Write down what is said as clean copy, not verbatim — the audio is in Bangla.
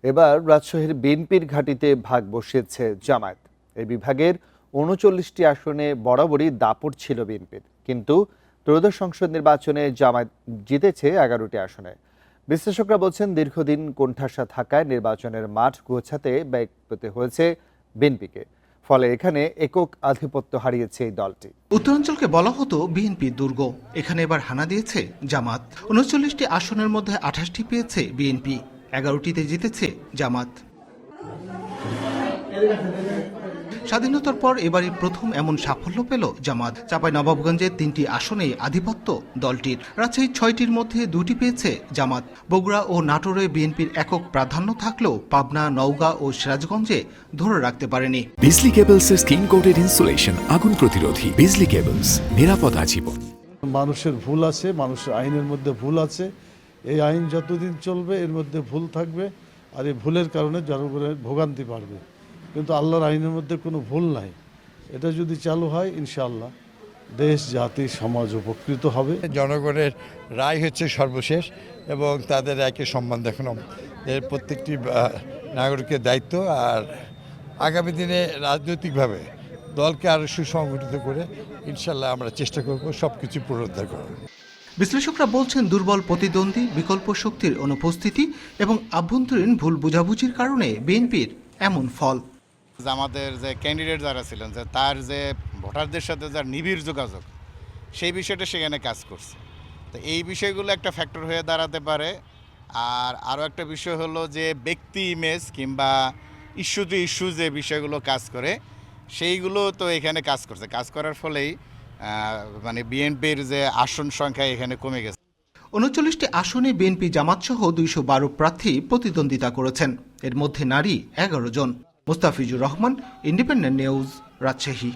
এবার রাজশাহীর বিএনপির ঘাঁটিতে ভাগ বসিয়েছে জামায়াত। এই বিভাগের ৩৯টি আসনে বরাবরই দাপট ছিল বিএনপির, কিন্তু ত্রয়োদশ সংসদ নির্বাচনে জামায়াত জিতেছে ১১টি আসনে। বিশ্লেষকরা বলছেন, দীর্ঘদিন কোণঠাসা থাকায় নির্বাচনের মাঠ গোছাতে ব্যয় পেতে হয়েছে বিএনপিকে। ফলে এখানে একক আধিপত্য হারিয়েছে এই দলটি। উত্তরাঞ্চলকে বলা হতো বিএনপি দুর্গ, এখানে এবার হানা দিয়েছে জামাত। ৩৯টি আসনের মধ্যে ২৮টি পেয়েছে বিএনপি, ১১টিতে জিতেছে জামাত। স্বাধীনতার পর এবারই প্রথম এমন সাফল্য পেল জামাত। চাঁপাইনবাবগঞ্জের ৩টি আসনেই আধিপত্য দলটির। রাজশাহীর ৬টির মধ্যে ২টি পেয়েছে জামাত। বগুড়া ও নাটোরে বিএনপির একক প্রাধান্য থাকলেও পাবনা, নওগাঁ ও সিরাজগঞ্জে ধরে রাখতে পারেনি। বিজলি কেবলসের স্কিন কোটেড ইনসুলেশন আগুন প্রতিরোধী। বিজলি কেবলস, নিরাপদ আজীবন। মানুষের ভুল আছে, মানুষের আইনের মধ্যে ভুল আছে। এই আইন যতদিন চলবে এর মধ্যে ভুল থাকবে, আর এই ভুলের কারণে জনগণের ভোগান্তি বাড়বে। কিন্তু আল্লাহর আইনের মধ্যে কোনো ভুল নাই। এটা যদি চালু হয়, ইনশাআল্লাহ দেশ, জাতি, সমাজ উপকৃত হবে। জনগণের রায় হচ্ছে সর্বশেষ এবং তাদের একে সম্মান দেখানো এর প্রত্যেকটি নাগরিকের দায়িত্ব। আর আগামী দিনে রাজনৈতিকভাবে দলকে আরও সুসংগঠিত করে ইনশাআল্লাহ আমরা চেষ্টা করব সব কিছু পুনরুদ্ধার করার। বিশ্লেষকরা বলছেন, দুর্বল প্রতিদ্বন্দ্বী, বিকল্প শক্তির অনুপস্থিতি এবং আভ্যন্তরীণ ভুল বোঝাবুঝির কারণে বিএনপির এমন ফল। আমাদের যে ক্যান্ডিডেট যারা ছিলেন, যে তার যে ভোটারদের সাথে যার নিবিড় যোগাযোগ, সেই বিষয়টা সেখানে কাজ করছে। তো এই বিষয়গুলো একটা ফ্যাক্টর হয়ে দাঁড়াতে পারে। আর আরও একটা বিষয় হলো যে ব্যক্তি ইমেজ কিংবা ইস্যু টু ইস্যু যে বিষয়গুলো কাজ করে, সেইগুলো তো এখানে কাজ করছে। কাজ করার ফলেই মানে বিএনপির যে আসন সংখ্যা এখানে কমে গেছে। ৩৯টি আসনে বিএনপি জামাত সহ ২১২ প্রার্থী প্রতিদ্বন্দ্বিতা করেছেন। এর মধ্যে নারী ১১ জন। Mustafizur Rahman, Independent News, Rajshahi.